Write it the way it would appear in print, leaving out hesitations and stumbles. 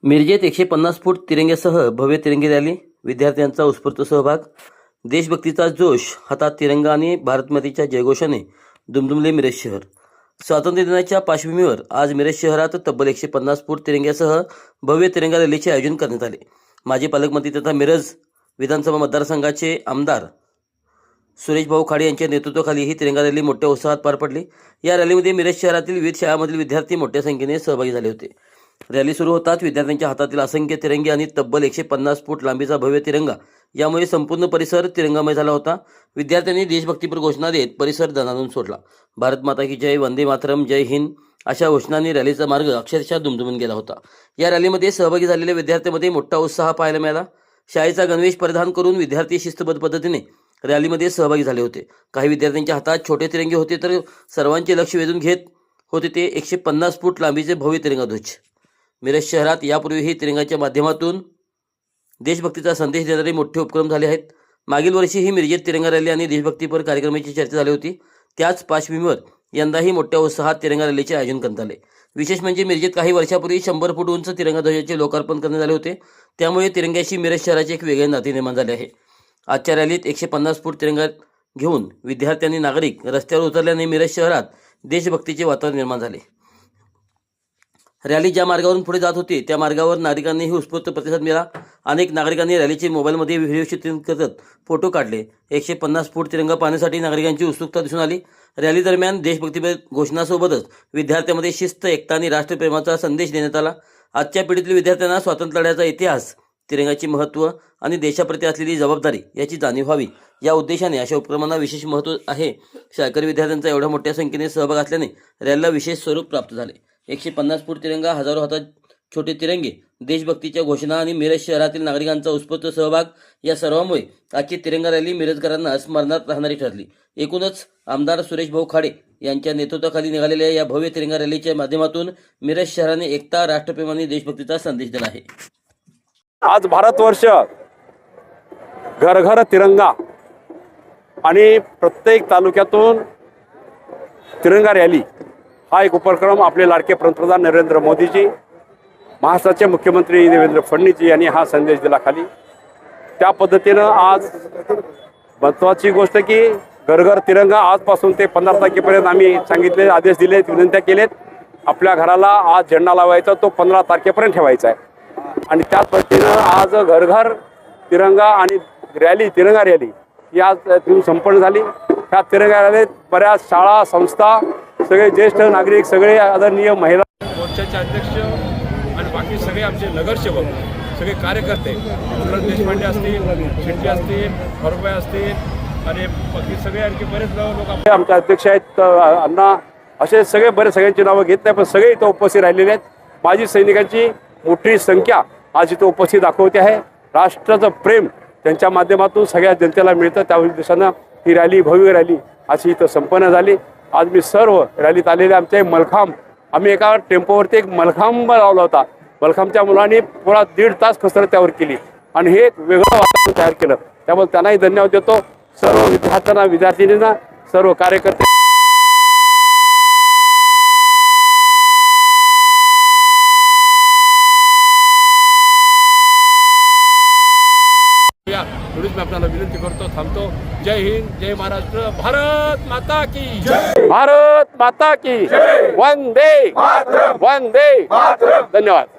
मिरजेत 150 फूट तिरंग्यासह भव्य तिरंगी रॅली, विद्यार्थ्यांचा उत्स्फूर्त सहभाग, देशभक्तीचा जोश, हातात तिरंगा आणि भारतमातेच्या जयघोषाने दुमदुमले मिरज शहर. स्वातंत्र्य दिनाच्या पार्श्वभूमीवर आज मिरज शहरात तब्बल 150 फूट तिरंग्यासह भव्य तिरंगा रॅलीचे आयोजन करण्यात आले. माजी पालकमंत्री तथा मिरज विधानसभा मतदारसंघाचे आमदार सुरेश भाऊ खाडे यांच्या नेतृत्वाखाली ही तिरंगा रॅली मोठ्या उत्साहात पार पडली. या रॅलीमध्ये मिरज शहरातील विविध शाळांमधील विद्यार्थी मोठ्या संख्येने सहभागी झाले होते. रॅली सुरू होताच विद्यार्थ्यांच्या हातातील असंख्य तिरंगे आणि तब्बल 150 फूट लांबीचा भव्य तिरंगा यामुळे संपूर्ण परिसर तिरंगामय झाला होता. विद्यार्थ्यांनी देशभक्तीपर घोषणा देत परिसर दणाणून सोडला. भारत माता की जय, वंदे मातरम, जय हिंद अशा घोषणांनी रॅलीचा मार्ग अक्षरशः दुमदुमून गेला होता. या रॅलीमध्ये सहभागी झालेल्या विद्यार्थ्यांमध्ये मोठा उत्साह पाहायला मिळाला. शाळेचा गणवेश परिधान करून विद्यार्थी शिस्तबद्ध पद्धतीने रॅलीमध्ये सहभागी झाले होते. काही विद्यार्थ्यांच्या हातात छोटे तिरंगे होते तर सर्वांचे लक्ष वेधून घेत होते ते 150 फूट लांबीचे भव्य तिरंगा ध्वज. मिरज शहरात यापूर्वीही तिरंगाच्या माध्यमातून देशभक्तीचा संदेश देणारे मोठे उपक्रम झाले आहेत. मागील वर्षीही मिरजेत तिरंगा रॅली आणि देशभक्तीपर कार्यक्रमाची चर्चा झाली होती. त्याच पार्श्वभूमीवर यंदाही मोठ्या उत्साहात तिरंगा रॅलीचे आयोजन करण्यात आले. विशेष म्हणजे मिरजेत काही वर्षापूर्वी 100 फूट उंच तिरंगा ध्वजाचे लोकार्पण करण्यात आले होते. त्यामुळे तिरंग्याशी मिरज शहराचे एक वेगळे नाते निर्माण झाले आहे. आजच्या रॅलीत 150 फूट तिरंगा घेऊन विद्यार्थ्यांनी नागरिक रस्त्यावर उतरल्याने मिरज शहरात देशभक्तीचे वातावरण निर्माण झाले. रॅली ज्या मार्गावरून पुढे जात होती त्या मार्गावर नागरिकांनीही उत्स्फूर्त प्रतिसाद मिळाला. अनेक नागरिकांनी रॅलीचे मोबाईलमध्ये व्हिडिओ चित्रित करत फोटो काढले. 150 फूट तिरंगा पाहण्यासाठी नागरिकांची उत्सुकता दिसून आली. रॅली दरम्यान देशभक्तीपर घोषणासोबतच विद्यार्थ्यांमध्ये शिस्त, एकता आणि राष्ट्रप्रेमाचा संदेश देण्यात आला. आजच्या पिढीतील विद्यार्थ्यांना स्वातंत्र्य लढ्याचा इतिहास, तिरंगाचे महत्त्व आणि देशाप्रती असलेली जबाबदारी याची जाणीव व्हावी या उद्देशाने अशा उपक्रमांना विशेष महत्त्व आहे. शाळकरी विद्यार्थ्यांचा एवढ्या मोठ्या संख्येने सहभाग असल्याने रॅलीला विशेष स्वरूप प्राप्त झाले. 150 फूट तिरंगा, हजारो हातात छोटे तिरंगे, देशभक्तीच्या घोषणा आणि मिरज शहरातील नागरिकांचा उत्स्फूर्त सहभाग या सर्वांमुळे आजची तिरंगा रॅली मिरजकरांना स्मरणात राहणारी ठरली. एकूणच आमदार सुरेश भाऊ खाडे यांच्या नेतृत्वाखाली निघालेल्या या भव्य तिरंगा रॅलीच्या माध्यमातून मिरज शहराने एकता, राष्ट्रप्रेम आणि देशभक्तीचा संदेश दिला आहे. आज भारतवर्ष घर घर तिरंगा आणि प्रत्येक तालुक्यातून तिरंगा रॅली हा एक उपक्रम आपले लाडके पंतप्रधान नरेंद्र मोदीजी, महाराष्ट्राचे मुख्यमंत्री देवेंद्र फडणवीसजी यांनी हा संदेश दिला खाली. त्या पद्धतीनं आज महत्त्वाची गोष्ट की घर घर तिरंगा आजपासून ते 15 तारखेपर्यंत आम्ही सांगितले, आदेश दिलेत, विनंत्या केलेत. आपल्या घराला आज झेंडा लावायचा, तो 15 तारखेपर्यंत ठेवायचा आहे. आणि त्याच पद्धतीनं आज घर घर तिरंगा आणि रॅली, तिरंगा रॅली ही आज संपन्न झाली. ह्या तिरंगा रॅलीत बऱ्याच शाळा, संस्था, सगळे ज्येष्ठ नागरिक, सगळे आदरणीय महिला मोर्चाचे अध्यक्ष आणि बाकी सगळे आमचे नगरसेवक, सगळे कार्यकर्ते, देशपांडे असतील, शेट्टी असतील, फरबाई असतील आणि बाकी सगळे आणखी बरेच लोक आमचे अध्यक्ष आहेत अण्णा, असे सगळे बरेच, सगळ्यांची नावं घेत नाही पण सगळे इथं उपस्थित राहिलेले आहेत. माजी सैनिकांची मोठी संख्या आज इथं उपस्थित दाखवते आहे. राष्ट्राचं प्रेम त्यांच्या माध्यमातून सगळ्या जनतेला मिळतं. त्या उद्देशानं ही रॅली, भव्य रॅली अशी इथं संपन्न झाली. आज मी सर्व रॅलीत आलेले आमचे मलखांब, आम्ही एका टेम्पोवरती एक मलखांब लावला होता. मलखांबच्या मुलांनी पुरा 1.5 तास कसरत त्यावर केली आणि हे एक वेगळं वातावरण तयार केलं. त्यामुळे त्यांनाही धन्यवाद देतो. सर्व विद्यार्थ्यांना, विद्यार्थिनींना, सर्व कार्यकर्ते. थोडीच मी आपल्याला विनंती करतो, थांबतो. जय हिंद, जय महाराष्ट्र, भारत माता की जय, भारत माता की जय, वंदे मातरम, वंदे मातरम. धन्यवाद.